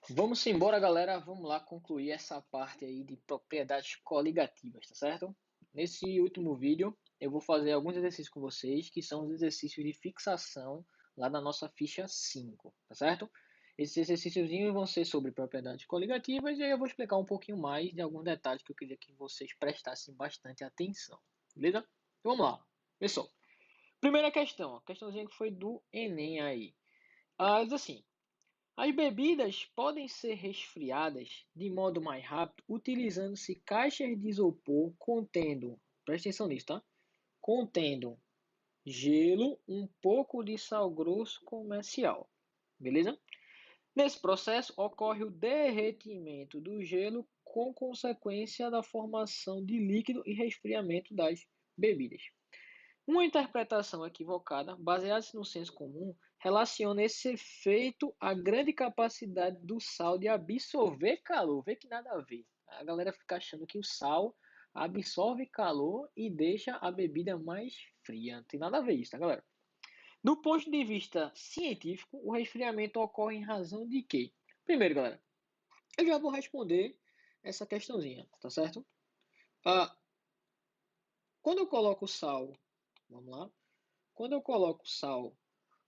Vamos embora, galera. Vamos lá concluir essa parte aí de propriedades coligativas, tá certo? Nesse último vídeo, eu vou fazer alguns exercícios com vocês, que são os exercícios de fixação lá na nossa ficha 5, tá certo? Esses exercícios vão ser sobre propriedades coligativas e aí eu vou explicar um pouquinho mais de alguns detalhes que eu queria que vocês prestassem bastante atenção, beleza? Então vamos lá. Pessoal, primeira questão, a questãozinha que foi do Enem aí. Diz assim: as bebidas podem ser resfriadas de modo mais rápido utilizando-se caixas de isopor contendo, presta atenção nisso, tá? Contendo gelo, um pouco de sal grosso comercial, beleza? Nesse processo ocorre o derretimento do gelo com consequência da formação de líquido e resfriamento das bebidas. Uma interpretação equivocada, baseada-se no senso comum, relaciona esse efeito à grande capacidade do sal de absorver calor. Vê que nada a ver. A galera fica achando que o sal absorve calor e deixa a bebida mais fria. Não tem nada a ver isso, tá, galera? Do ponto de vista científico, o resfriamento ocorre em razão de quê? Primeiro, galera, eu já vou responder essa questãozinha, tá certo? Ah, quando eu coloco sal, vamos lá. Quando eu coloco sal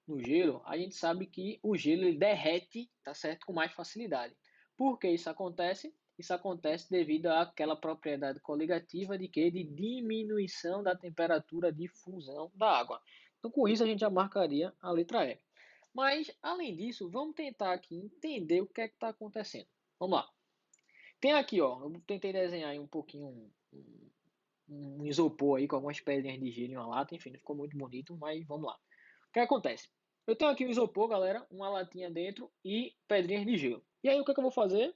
no gelo, a gente sabe que o gelo ele derrete, tá certo, com mais facilidade. Por que isso acontece? Isso acontece devido àquela propriedade coligativa de que de diminuição da temperatura de fusão da água. Então, com isso a gente já marcaria a letra E. Mas, além disso, vamos tentar aqui entender o que é que está acontecendo. Vamos lá. Tem aqui, ó, eu tentei desenhar aí um pouquinho um isopor aí com algumas pedrinhas de gelo em uma lata, enfim, não ficou muito bonito, mas vamos lá. O que acontece? Eu tenho aqui um isopor, galera, uma latinha dentro e pedrinhas de gelo. E aí o que, é que eu vou fazer?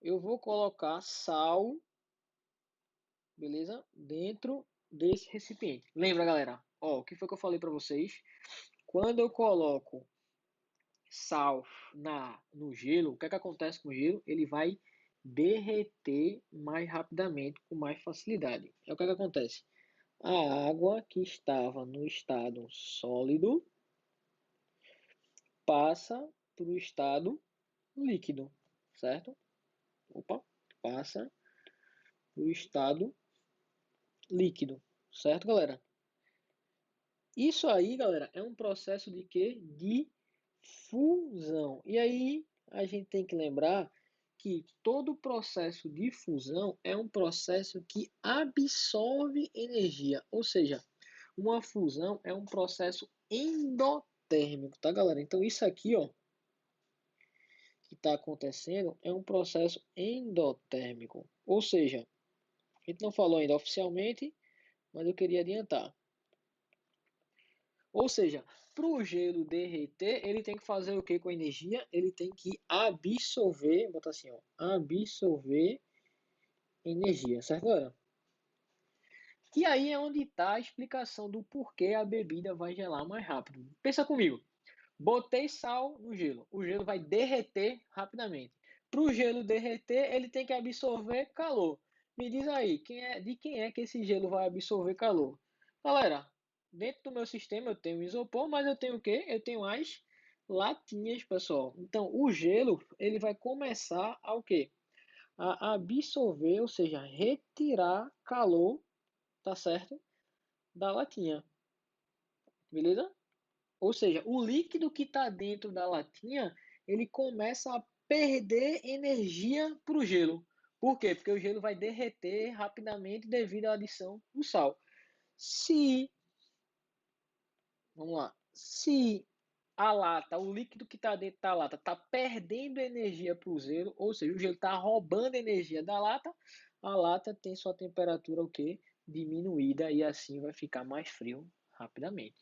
Eu vou colocar sal, beleza? Dentro desse recipiente. Lembra, galera? Ó, o que foi que eu falei para vocês? Quando eu coloco sal no gelo, o que é que acontece com o gelo? Ele vai derreter mais rapidamente, com mais facilidade. É o que é que acontece? A água que estava no estado sólido passa para o estado líquido, certo? Opa, passa para o estado líquido, certo, galera? Isso aí, galera, é um processo de quê? De fusão. E aí a gente tem que lembrar que todo processo de fusão é um processo que absorve energia, ou seja, uma fusão é um processo endotérmico, tá, galera? Então isso aqui, ó, que está acontecendo é um processo endotérmico, ou seja, a gente não falou ainda oficialmente, mas eu queria adiantar. Ou seja, para o gelo derreter, ele tem que fazer o que com a energia? Ele tem que absorver, botar assim, ó, absorver energia, certo, galera? E aí é onde está a explicação do porquê a bebida vai gelar mais rápido. Pensa comigo. Botei sal no gelo. O gelo vai derreter rapidamente. Para o gelo derreter, ele tem que absorver calor. Me diz aí, de quem é que esse gelo vai absorver calor? Galera, dentro do meu sistema eu tenho isopor, mas eu tenho o quê? Eu tenho as latinhas, pessoal. Então, o gelo, ele vai começar a o quê? A absorver, ou seja, retirar calor, tá certo? Da latinha, beleza? Ou seja, o líquido que está dentro da latinha, ele começa a perder energia para o gelo. Por quê? Porque o gelo vai derreter rapidamente devido à adição do sal. Se, vamos lá, se a lata, o líquido que está dentro da lata, está perdendo energia para o gelo, ou seja, o gelo está roubando energia da lata, a lata tem sua temperatura o quê? Diminuída e assim vai ficar mais frio rapidamente.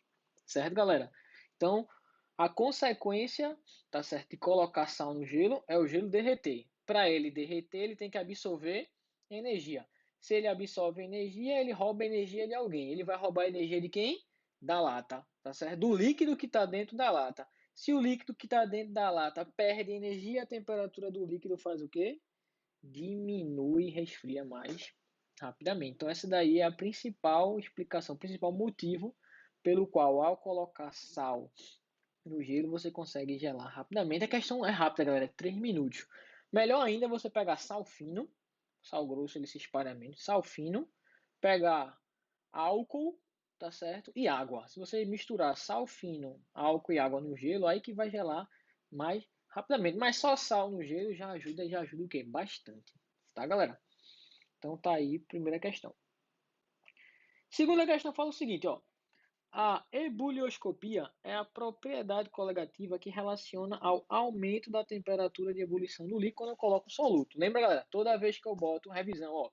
Certo, galera? Então, a consequência, tá certo, de colocar sal no gelo é o gelo derreter. Para ele derreter, ele tem que absorver energia. Se ele absorve energia, ele rouba energia de alguém. Ele vai roubar energia de quem? Da lata, tá certo? Do líquido que está dentro da lata. Se o líquido que está dentro da lata perde energia, a temperatura do líquido faz o quê? Diminui e resfria mais rapidamente. Então essa daí é a principal explicação, o principal motivo pelo qual ao colocar sal no gelo você consegue gelar rapidamente. A questão é rápida, galera, 3 minutos. Melhor ainda é você pegar sal fino, sal grosso ele se espalha menos, sal fino, pegar álcool, tá certo? E água. Se você misturar sal fino, álcool e água no gelo, aí que vai gelar mais rapidamente. Mas só sal no gelo já ajuda o quê? Bastante. Tá, galera? Então tá aí, primeira questão. Segunda questão fala o seguinte, ó. A ebulioscopia é a propriedade coligativa que relaciona ao aumento da temperatura de ebulição no líquido quando eu coloco o soluto. Lembra, galera? Toda vez que eu boto, revisão, ó.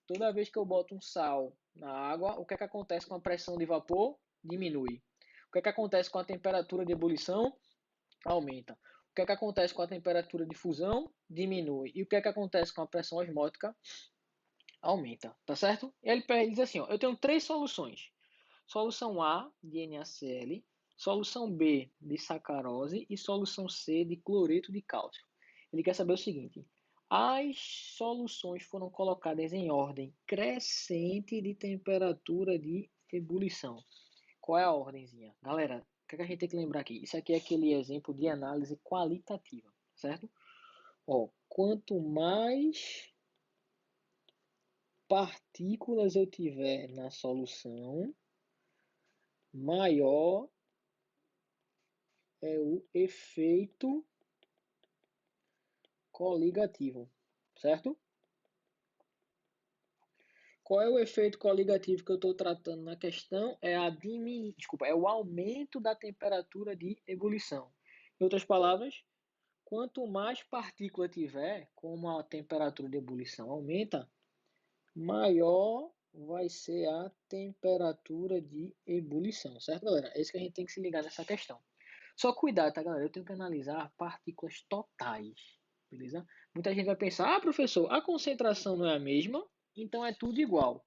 Toda vez que eu boto um sal na água, o que é que acontece com a pressão de vapor? Diminui. O que é que acontece com a temperatura de ebulição? Aumenta. O que é que acontece com a temperatura de fusão? Diminui. E o que é que acontece com a pressão osmótica? Aumenta, tá certo? E ele diz assim, ó, eu tenho três soluções. Solução A de NaCl, solução B de sacarose e solução C de cloreto de cálcio. Ele quer saber o seguinte: as soluções foram colocadas em ordem crescente de temperatura de ebulição. Qual é a ordemzinha? Galera, o que a gente tem que lembrar aqui? Isso aqui é aquele exemplo de análise qualitativa, certo? Ó, quanto mais partículas eu tiver na solução, maior é o efeito coligativo, certo? Qual é o efeito coligativo que eu estou tratando na questão? É o aumento da temperatura de ebulição. Em outras palavras, quanto mais partícula tiver, como a temperatura de ebulição aumenta, maior vai ser a temperatura de ebulição, certo, galera? É isso que a gente tem que se ligar nessa questão. Só cuidado, tá, galera? Eu tenho que analisar partículas totais, beleza? Muita gente vai pensar, ah, professor, a concentração não é a mesma, então é tudo igual.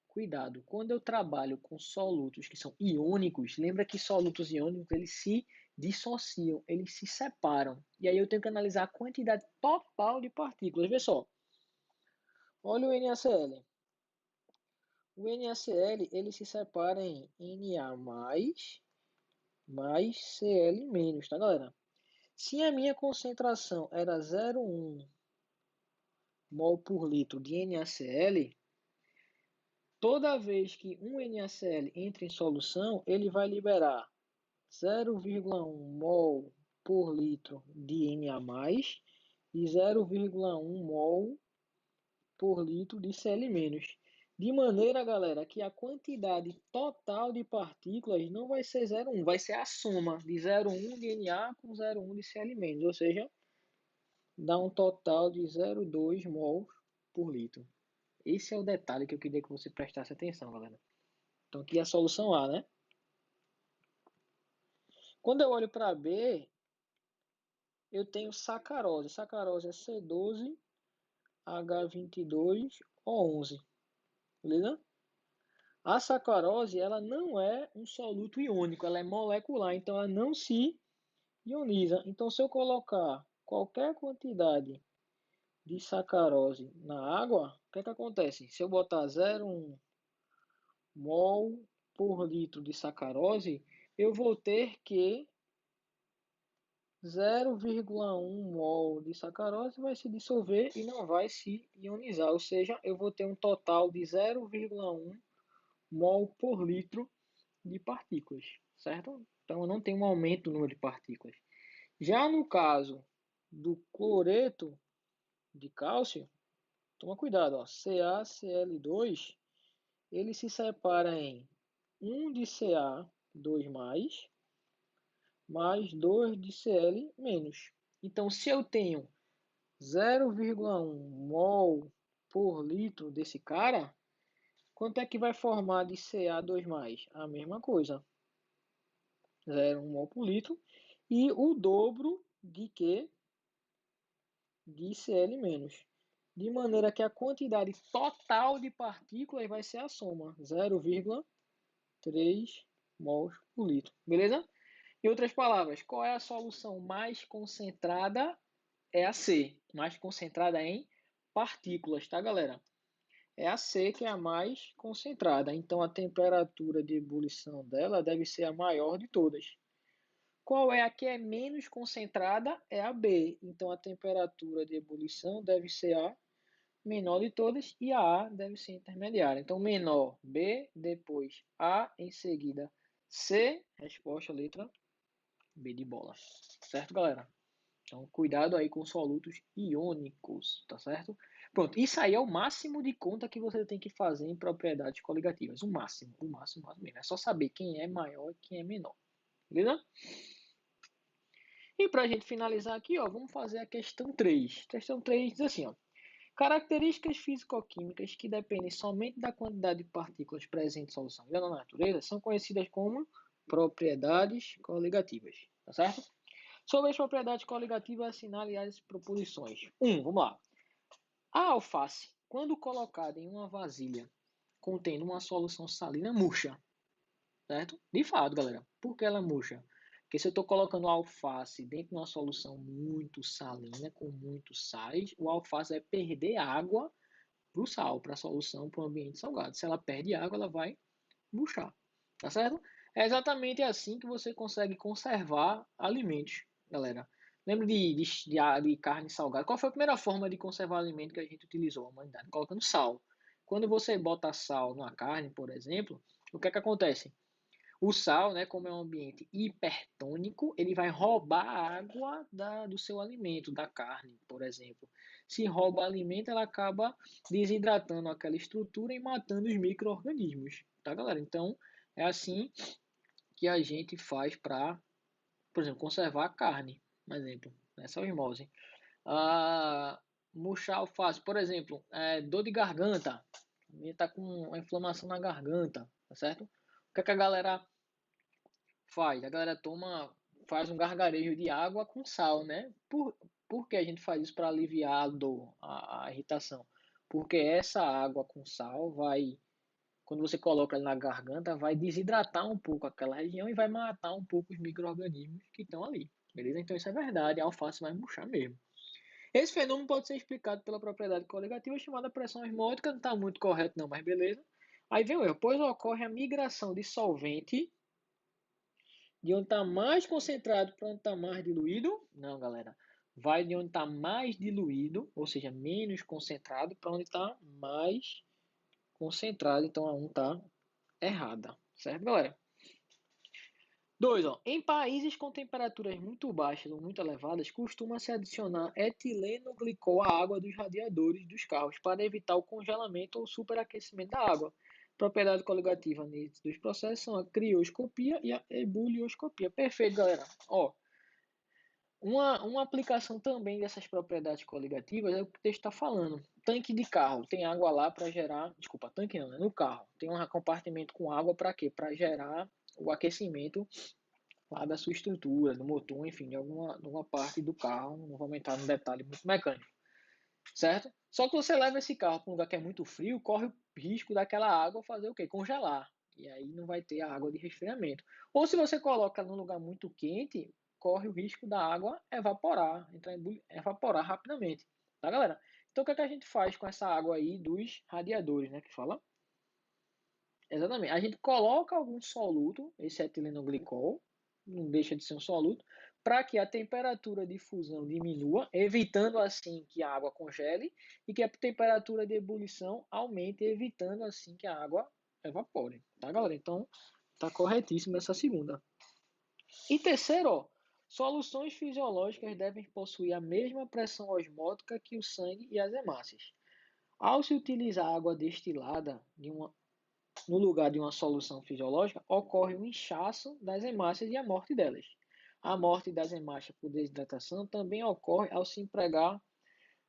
Cuidado, quando eu trabalho com solutos que são iônicos, lembra que solutos iônicos, eles se dissociam, eles se separam. E aí eu tenho que analisar a quantidade total de partículas. Vê só, olha o NaCl. O NaCl, ele se separa em Na+, mais Cl-, tá, galera? Se a minha concentração era 0,1 mol por litro de NaCl, toda vez que um NaCl entra em solução, ele vai liberar 0,1 mol por litro de Na+, e 0,1 mol por litro de Cl-. De maneira, galera, que a quantidade total de partículas não vai ser 0,1, vai ser a soma de 0,1 de Na com 0,1 de Cl-, ou seja, dá um total de 0,2 mol por litro. Esse é o detalhe que eu queria que você prestasse atenção, galera. Então aqui é a solução A, né? Quando eu olho para B, eu tenho sacarose. Sacarose é C12H22O11, beleza? A sacarose, ela não é um soluto iônico, ela é molecular, então ela não se ioniza. Então, se eu colocar qualquer quantidade de sacarose na água, o que é que acontece? Se eu botar 0,1 mol por litro de sacarose, eu vou ter que 0,1 mol de sacarose vai se dissolver e não vai se ionizar, ou seja, eu vou ter um total de 0,1 mol por litro de partículas, certo? Então eu não tenho um aumento no número de partículas. Já no caso do cloreto de cálcio, toma cuidado, ó, CaCl2, ele se separa em 1 de Ca2+, mais 2 de Cl-. Então, se eu tenho 0,1 mol por litro desse cara, quanto é que vai formar de Ca2+? A mesma coisa, 0,1 mol por litro. E o dobro de quê? De Cl-. De maneira que a quantidade total de partículas vai ser a soma, 0,3 mols por litro. Beleza? Em outras palavras, qual é a solução mais concentrada? É a C, mais concentrada em partículas, tá, galera? É a C que é a mais concentrada. Então, a temperatura de ebulição dela deve ser a maior de todas. Qual é a que é menos concentrada? É a B. Então, a temperatura de ebulição deve ser a menor de todas e a deve ser intermediária. Então, menor B, depois A, em seguida C, resposta letra B de bola. Certo, galera? Então, cuidado aí com solutos iônicos, tá certo? Pronto, isso aí é o máximo de conta que você tem que fazer em propriedades coligativas. O máximo mesmo. É só saber quem é maior e quem é menor. Beleza? E para a gente finalizar aqui, ó, vamos fazer a questão 3. Questão 3 diz assim, ó. Características físico-químicas que dependem somente da quantidade de partículas presentes em solução na natureza são conhecidas como propriedades coligativas, tá certo? Sobre as propriedades coligativas, assinale as proposições. Vamos lá. A alface, quando colocada em uma vasilha contendo uma solução salina, murcha, certo? De fato, galera. Por que ela murcha? Porque se eu estou colocando alface dentro de uma solução muito salina, com muitos sais, o alface vai perder água para o sal, para a solução, para o ambiente salgado. Se ela perde água, ela vai murchar, tá certo? É exatamente assim que você consegue conservar alimentos, galera. Lembra de carne salgada? Qual foi a primeira forma de conservar alimento que a gente utilizou, a humanidade? Colocando sal. Quando você bota sal numa carne, por exemplo, o que é que acontece? O sal, né, como é um ambiente hipertônico, ele vai roubar a água do seu alimento, da carne, por exemplo. Se rouba alimento, ela acaba desidratando aquela estrutura e matando os micro-organismos, tá, galera? Então, é assim que a gente faz para, por exemplo, conservar a carne, por exemplo, nessa osmose. Ah, murchar alface, por exemplo, dor de garganta. A gente tá com uma inflamação na garganta, tá certo? O que é que a galera faz? A galera faz um gargarejo de água com sal, né? Por que a gente faz isso para aliviar a dor, a irritação? Porque essa água com sal vai, quando você coloca ela na garganta, vai desidratar um pouco aquela região e vai matar um pouco os micro-organismos que estão ali. Beleza? Então isso é verdade, a alface vai murchar mesmo. Esse fenômeno pode ser explicado pela propriedade coligativa chamada pressão osmótica, não está muito correto não, mas beleza. Aí vem o erro, pois ocorre a migração de solvente de onde está mais concentrado para onde está mais diluído? Não, galera. Vai de onde está mais diluído, ou seja, menos concentrado, para onde está mais concentrado. Então a 1 está errada. Certo, galera? 2, ó. Em países com temperaturas muito baixas ou muito elevadas, costuma-se adicionar etileno glicol à água dos radiadores dos carros para evitar o congelamento ou superaquecimento da água. Propriedade coligativa dos processos são a crioscopia e a ebulioscopia. Perfeito, galera. Ó, uma aplicação também dessas propriedades coligativas é o que o texto está falando. Tanque de carro, tem água lá para gerar. Desculpa, tanque não, né? No carro. Tem um compartimento com água para quê? Para gerar o aquecimento lá da sua estrutura, do motor, enfim, de alguma parte do carro. Não vou aumentar no detalhe muito mecânico, certo? Só que você leva esse carro para um lugar que é muito frio, corre o risco daquela água fazer o quê? Congelar. E aí não vai ter a água de resfriamento. Ou se você coloca num lugar muito quente, corre o risco da água evaporar, evaporar rapidamente. Tá, galera? Então o que é que a gente faz com essa água aí dos radiadores, né? Que fala? Exatamente. A gente coloca algum soluto, esse etilenoglicol, não deixa de ser um soluto, para que a temperatura de fusão diminua, evitando assim que a água congele, e que a temperatura de ebulição aumente, evitando assim que a água evapore. Tá, galera? Então, tá corretíssimo essa segunda. E terceiro, ó, soluções fisiológicas devem possuir a mesma pressão osmótica que o sangue e as hemácias. Ao se utilizar água destilada no lugar de uma solução fisiológica, ocorre o inchaço das hemácias e a morte delas. A morte das hemácias por desidratação também ocorre ao se empregar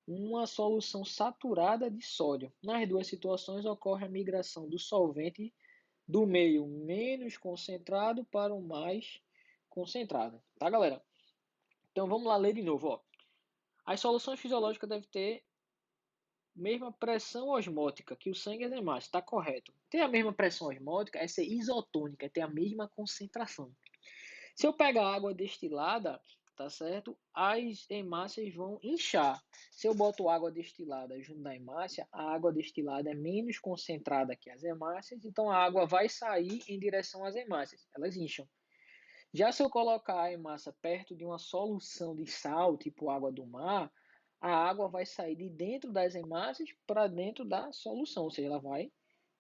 uma solução saturada de sódio. Nas duas situações, ocorre a migração do solvente do meio menos concentrado para o mais concentrado. Tá, galera? Então vamos lá ler de novo. Ó. As soluções fisiológicas devem ter mesma pressão osmótica que o sangue e as hemácias, está correto. Ter a mesma pressão osmótica é ser isotônica, é ter a mesma concentração. Se eu pegar água destilada, tá certo? As hemácias vão inchar. Se eu boto água destilada junto da hemácia, a água destilada é menos concentrada que as hemácias, então a água vai sair em direção às hemácias, elas incham. Já se eu colocar a hemácia perto de uma solução de sal, tipo água do mar, a água vai sair de dentro das hemácias para dentro da solução, ou seja, ela vai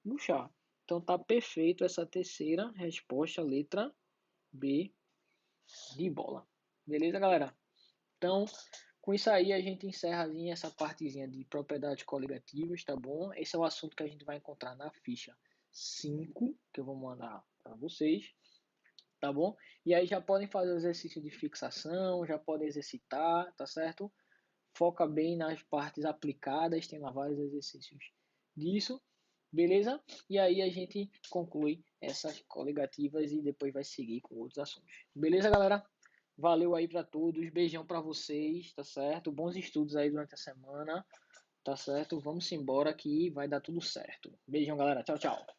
murchar. Então tá perfeito essa terceira resposta, letra B de bola. Beleza, galera? Então, com isso aí a gente encerra essa partezinha de propriedades coligativas, tá bom? Esse é o assunto que a gente vai encontrar na ficha 5, que eu vou mandar para vocês, tá bom? E aí já podem fazer o exercício de fixação, já podem exercitar, tá certo? Foca bem nas partes aplicadas, tem lá vários exercícios disso, beleza? E aí a gente conclui essas coligativas e depois vai seguir com outros assuntos. Beleza, galera? Valeu aí para todos, beijão para vocês, tá certo? Bons estudos aí durante a semana, tá certo? Vamos embora que vai dar tudo certo. Beijão, galera. Tchau, tchau.